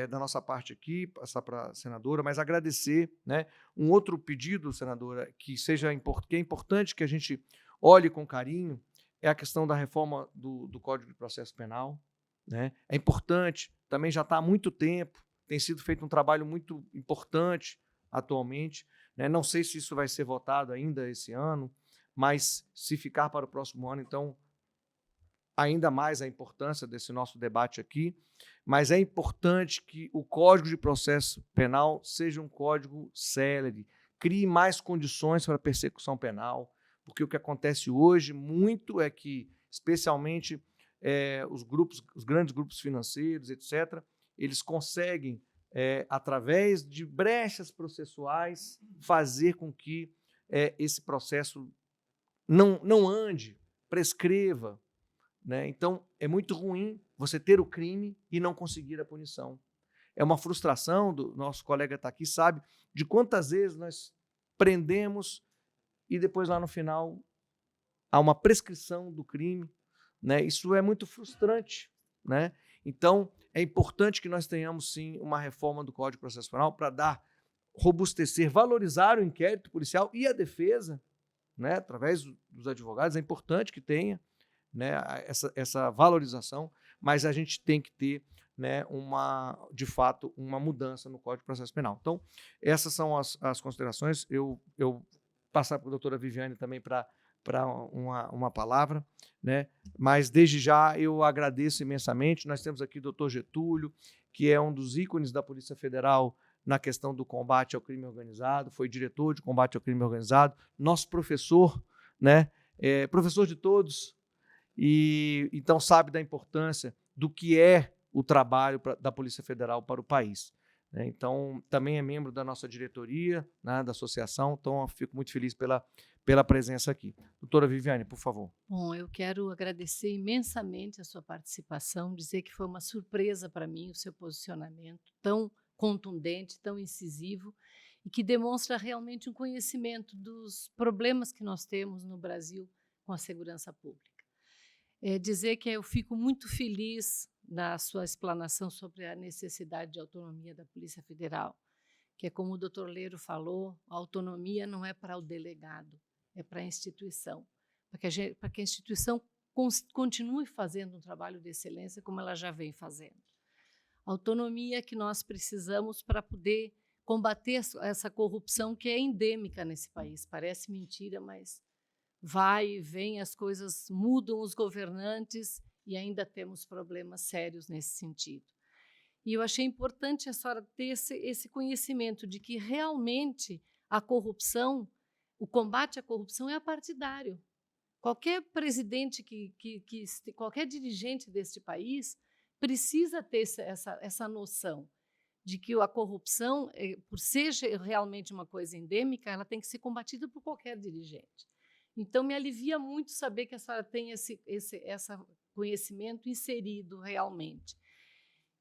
da nossa parte aqui, passar para a senadora, mas agradecer, né? Um outro pedido, senadora, que é importante que a gente olhe com carinho, é a questão da reforma do Código de Processo Penal, né? É importante, também já está há muito tempo, tem sido feito um trabalho muito importante atualmente, né? Não sei se isso vai ser votado ainda esse ano, mas se ficar para o próximo ano, então, ainda mais a importância desse nosso debate aqui, mas é importante que o Código de Processo Penal seja um código célere, crie mais condições para a persecução penal, porque o que acontece hoje muito é que, especialmente os grandes grupos financeiros, etc., eles conseguem, através de brechas processuais, fazer com que esse processo não ande, prescreva, né? Então, é muito ruim você ter o crime e não conseguir a punição. É uma frustração, nosso colega está aqui, sabe, de quantas vezes nós prendemos e depois lá no final há uma prescrição do crime, né? Isso é muito frustrante, né? Então, é importante que nós tenhamos, sim, uma reforma do Código de Processo Penal para robustecer, valorizar o inquérito policial e a defesa, né? Através dos advogados, é importante que tenha, né, essa valorização, mas a gente tem que ter, né, de fato, uma mudança no Código de Processo Penal. Então, essas são as considerações. Eu passar para a doutora Viviane também para para uma palavra, né? Mas desde já eu agradeço imensamente. Nós temos aqui o Dr. Getúlio, que é um dos ícones da Polícia Federal na questão do combate ao crime organizado, foi diretor de combate ao crime organizado, nosso professor, né? Professor de todos, e então sabe da importância do que é o trabalho da Polícia Federal para o país. Né? Então, também é membro da nossa diretoria, né, da associação, então eu fico muito feliz pela presença aqui. Doutora Viviane, por favor. Bom, eu quero agradecer imensamente a sua participação, dizer que foi uma surpresa para mim o seu posicionamento tão contundente, tão incisivo e que demonstra realmente um conhecimento dos problemas que nós temos no Brasil com a segurança pública. Dizer que eu fico muito feliz na sua explanação sobre a necessidade de autonomia da Polícia Federal, que é como o doutor Leiro falou, a autonomia não é para o delegado, é para a instituição, para que a instituição continue fazendo um trabalho de excelência como ela já vem fazendo. Autonomia que nós precisamos para poder combater essa corrupção que é endêmica nesse país. Parece mentira, mas vai e vem, as coisas mudam, os governantes, e ainda temos problemas sérios nesse sentido. E eu achei importante a senhora ter esse conhecimento de que realmente a corrupção, o combate à corrupção é apartidário. Qualquer presidente, qualquer dirigente deste país precisa ter essa noção de que a corrupção, por ser realmente uma coisa endêmica, ela tem que ser combatida por qualquer dirigente. Então, me alivia muito saber que a senhora tem esse conhecimento inserido realmente.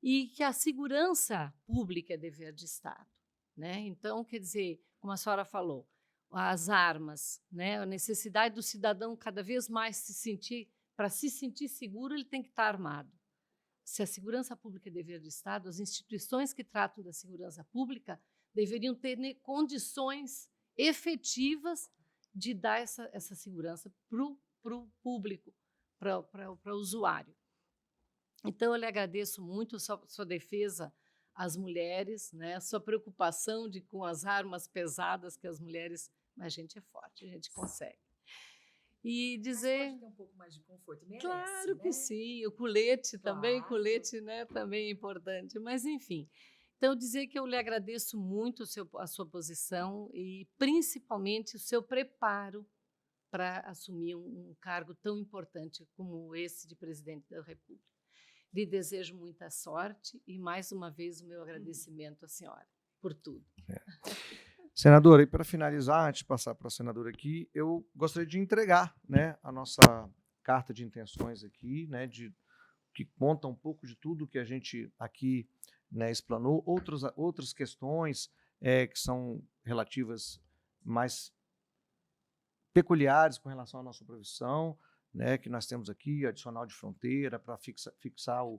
E que a segurança pública é dever de Estado. Né? Então, quer dizer, como a senhora falou, as armas, né? A necessidade do cidadão cada vez mais para se sentir seguro, ele tem que estar armado. Se a segurança pública é dever de Estado, as instituições que tratam da segurança pública deveriam ter condições efetivas de dar essa segurança para o público, para o usuário. Então, eu lhe agradeço muito a sua defesa às mulheres, né? A sua preocupação com as armas pesadas que as mulheres... Mas a gente é forte, a gente consegue. E dizer... Mas pode ter um pouco mais de conforto, merece, claro que né? sim, o colete também, Claro. o colete, né, também é importante. Mas, enfim, então dizer que eu lhe agradeço muito a sua posição e, principalmente, o seu preparo para assumir um cargo tão importante como esse de presidente da República. Lhe desejo muita sorte e, mais uma vez, o meu agradecimento à senhora por tudo. Senadora, e para finalizar, antes de passar para a senadora aqui, eu gostaria de entregar, né, a nossa carta de intenções aqui, né, que conta um pouco de tudo que a gente aqui, né, explanou, outras questões que são relativas mais peculiares com relação à nossa profissão, né, que nós temos aqui, adicional de fronteira, para fixar o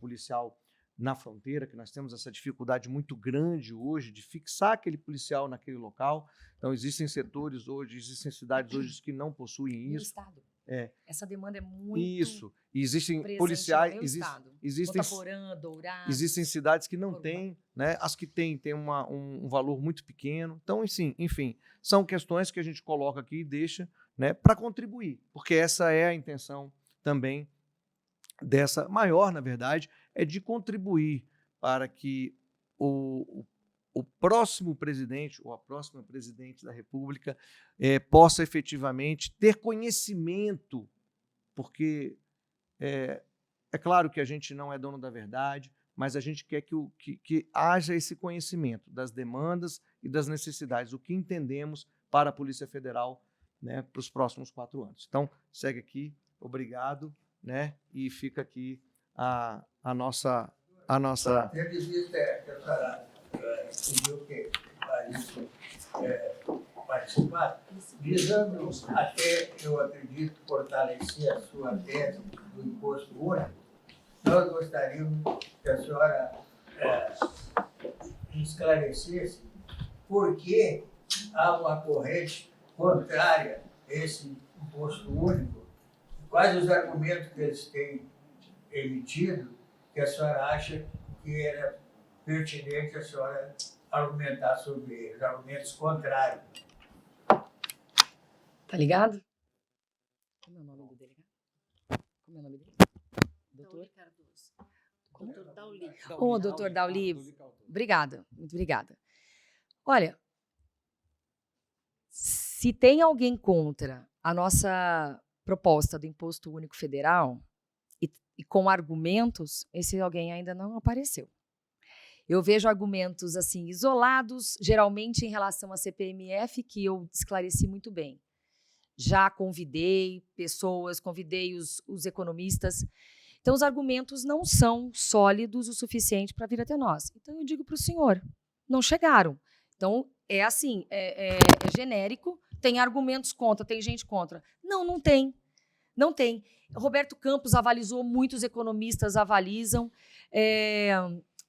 policial na fronteira, que nós temos essa dificuldade muito grande hoje de fixar aquele policial naquele local. Então, existem setores hoje, existem cidades hoje que não possuem No isso. Estado. É. Essa demanda é muito Isso. E existem presente policiais... no meu estado. Existem Botaporã, Dourados. existem cidades que não Corumbá. têm, né? As que têm um valor muito pequeno. Então, enfim, são questões que a gente coloca aqui e deixa, né, para contribuir, porque essa é a intenção também dessa maior, na verdade, é de contribuir para que o próximo presidente ou a próxima presidente da República possa efetivamente ter conhecimento, porque é claro que a gente não é dono da verdade, mas a gente quer que haja esse conhecimento das demandas e das necessidades, o que entendemos para a Polícia Federal, né, para os próximos 4 anos. Então, segue aqui, obrigado, né, e fica aqui a nossa... Tendo em vista que a senhora pediu que participar, visando até, eu acredito, fortalecer a sua tese do imposto único, nós gostaríamos que a senhora esclarecesse por que há uma corrente contrária a esse imposto único, quais os argumentos que eles têm emitido que a senhora acha que era pertinente a senhora argumentar sobre eles, argumentos contrários. Tá ligado? Como é o nome do delegado? Como é o nome dele? Doutor? Cardoso. Doutor Dauli. Ô, doutor Dauli, obrigada, muito obrigada. Olha, se tem alguém contra a nossa proposta do Imposto Único Federal e com argumentos, esse alguém ainda não apareceu. Eu vejo argumentos assim isolados, geralmente em relação à CPMF, que eu esclareci muito bem. Já convidei pessoas, convidei os economistas. Então, os argumentos não são sólidos o suficiente para vir até nós. Então, eu digo para o senhor, não chegaram. Então, é assim, é genérico, tem argumentos contra, tem gente contra. Não, não tem. Não tem. Roberto Campos avalizou, muitos economistas avalizam.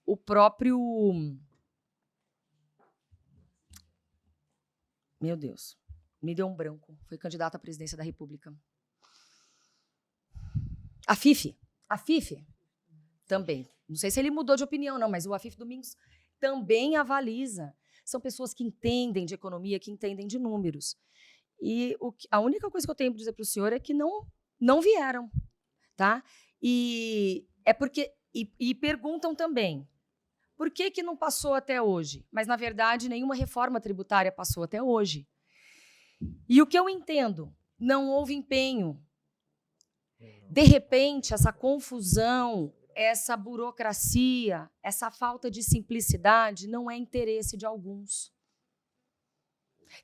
O próprio... Meu Deus, me deu um branco. Foi candidato à presidência da República. Afif também. Não sei se ele mudou de opinião, não, mas o Afif Domingos também avaliza. São pessoas que entendem de economia, que entendem de números. E a única coisa que eu tenho para dizer para o senhor é que não vieram. Tá? E perguntam também, por que não passou até hoje? Mas, na verdade, nenhuma reforma tributária passou até hoje. E o que eu entendo, não houve empenho. De repente, essa confusão, essa burocracia, essa falta de simplicidade não é interesse de alguns.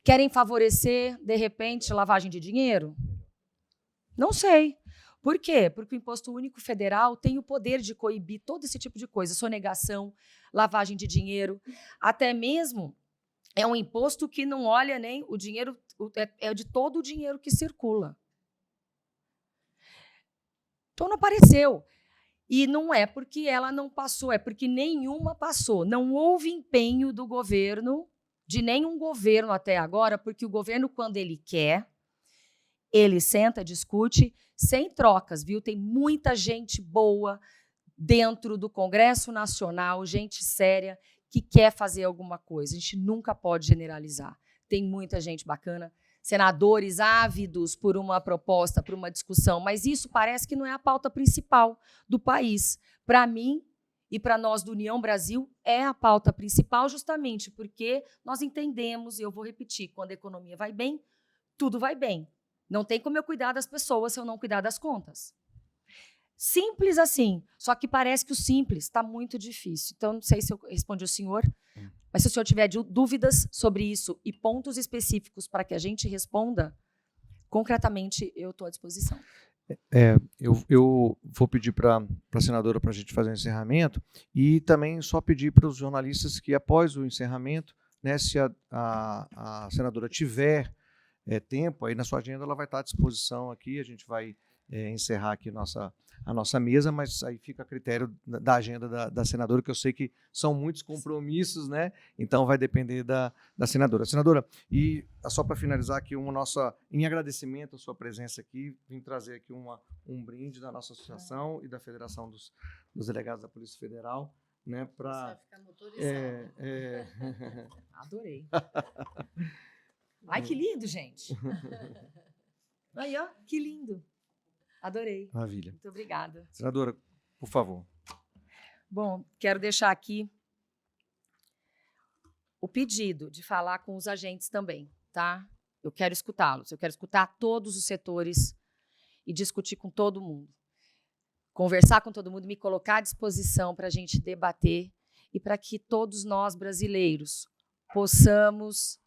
Querem favorecer, de repente, lavagem de dinheiro? Não sei. Por quê? Porque o Imposto Único Federal tem o poder de coibir todo esse tipo de coisa, sonegação, lavagem de dinheiro, até mesmo é um imposto que não olha nem o dinheiro, é de todo o dinheiro que circula. Então, não apareceu. E não é porque ela não passou, é porque nenhuma passou. Não houve empenho do governo, de nenhum governo até agora, porque o governo, quando ele quer, ele senta, discute, sem trocas, viu? Tem muita gente boa dentro do Congresso Nacional, gente séria, que quer fazer alguma coisa. A gente nunca pode generalizar. Tem muita gente bacana, senadores ávidos por uma proposta, por uma discussão, mas isso parece que não é a pauta principal do país. Para mim e para nós do União Brasil, é a pauta principal justamente porque nós entendemos, e eu vou repetir, quando a economia vai bem, tudo vai bem. Não tem como eu cuidar das pessoas se eu não cuidar das contas. Simples assim, só que parece que o simples está muito difícil. Então, não sei se eu respondi ao senhor, mas se o senhor tiver dúvidas sobre isso e pontos específicos para que a gente responda, concretamente, eu estou à disposição. Eu vou pedir para a senadora para a gente fazer o encerramento e também só pedir para os jornalistas que, após o encerramento, né, se a senadora tiver tempo, aí na sua agenda ela vai estar à disposição aqui, a gente vai encerrar aqui a nossa mesa, mas aí fica a critério da agenda da senadora, que eu sei que são muitos compromissos, né? Então vai depender da senadora. Senadora, e só para finalizar aqui, em agradecimento à sua presença aqui, vim trazer aqui um brinde da nossa associação e da Federação dos Delegados da Polícia Federal, né? Você vai ficar motorizado. Adorei. Ai, que lindo, gente. Aí, ó, que lindo. Adorei. Maravilha. Muito obrigada. Senadora, por favor. Bom, quero deixar aqui o pedido de falar com os agentes também, tá? Eu quero escutá-los, eu quero escutar todos os setores e discutir com todo mundo. Conversar com todo mundo, me colocar à disposição para a gente debater e para que todos nós, brasileiros, possamos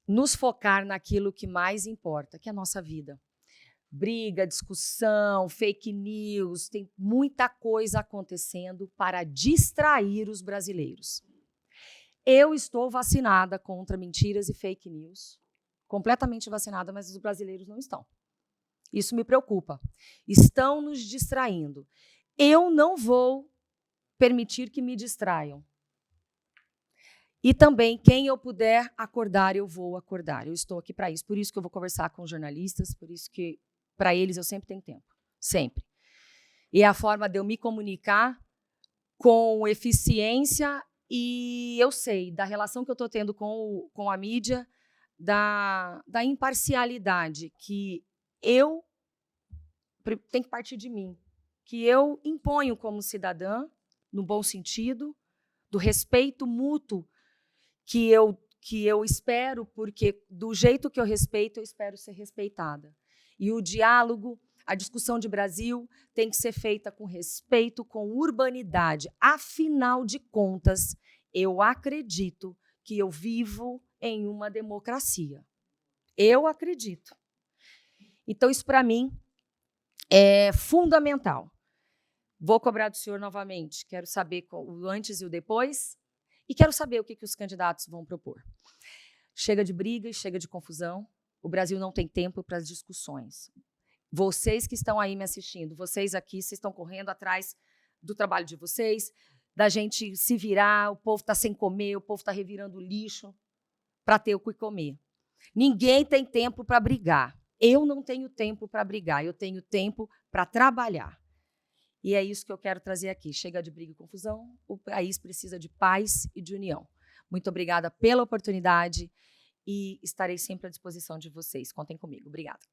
nos focar naquilo que mais importa, que é a nossa vida. Briga, discussão, fake news, tem muita coisa acontecendo para distrair os brasileiros. Eu estou vacinada contra mentiras e fake news, completamente vacinada, mas os brasileiros não estão. Isso me preocupa. Estão nos distraindo. Eu não vou permitir que me distraiam. E também, quem eu puder acordar, eu vou acordar. Eu estou aqui para isso. Por isso que eu vou conversar com os jornalistas, por isso que, para eles, eu sempre tenho tempo. Sempre. E é a forma de eu me comunicar com eficiência e eu sei da relação que eu estou tendo com a mídia, da imparcialidade que eu tem que partir de mim, que eu imponho como cidadã, no bom sentido, do respeito mútuo que eu espero, porque do jeito que eu respeito, eu espero ser respeitada. E o diálogo, a discussão de Brasil tem que ser feita com respeito, com urbanidade. Afinal de contas, eu acredito que eu vivo em uma democracia. Eu acredito. Então, isso, para mim, é fundamental. Vou cobrar do senhor novamente. Quero saber o antes e o depois. E quero saber o que os candidatos vão propor. Chega de briga e chega de confusão. O Brasil não tem tempo para as discussões. Vocês que estão aí me assistindo, vocês aqui, vocês estão correndo atrás do trabalho de vocês, da gente se virar, o povo está sem comer, o povo está revirando lixo para ter o que comer. Ninguém tem tempo para brigar. Eu não tenho tempo para brigar, eu tenho tempo para trabalhar. E é isso que eu quero trazer aqui. Chega de briga e confusão, o país precisa de paz e de união. Muito obrigada pela oportunidade e estarei sempre à disposição de vocês. Contem comigo. Obrigada.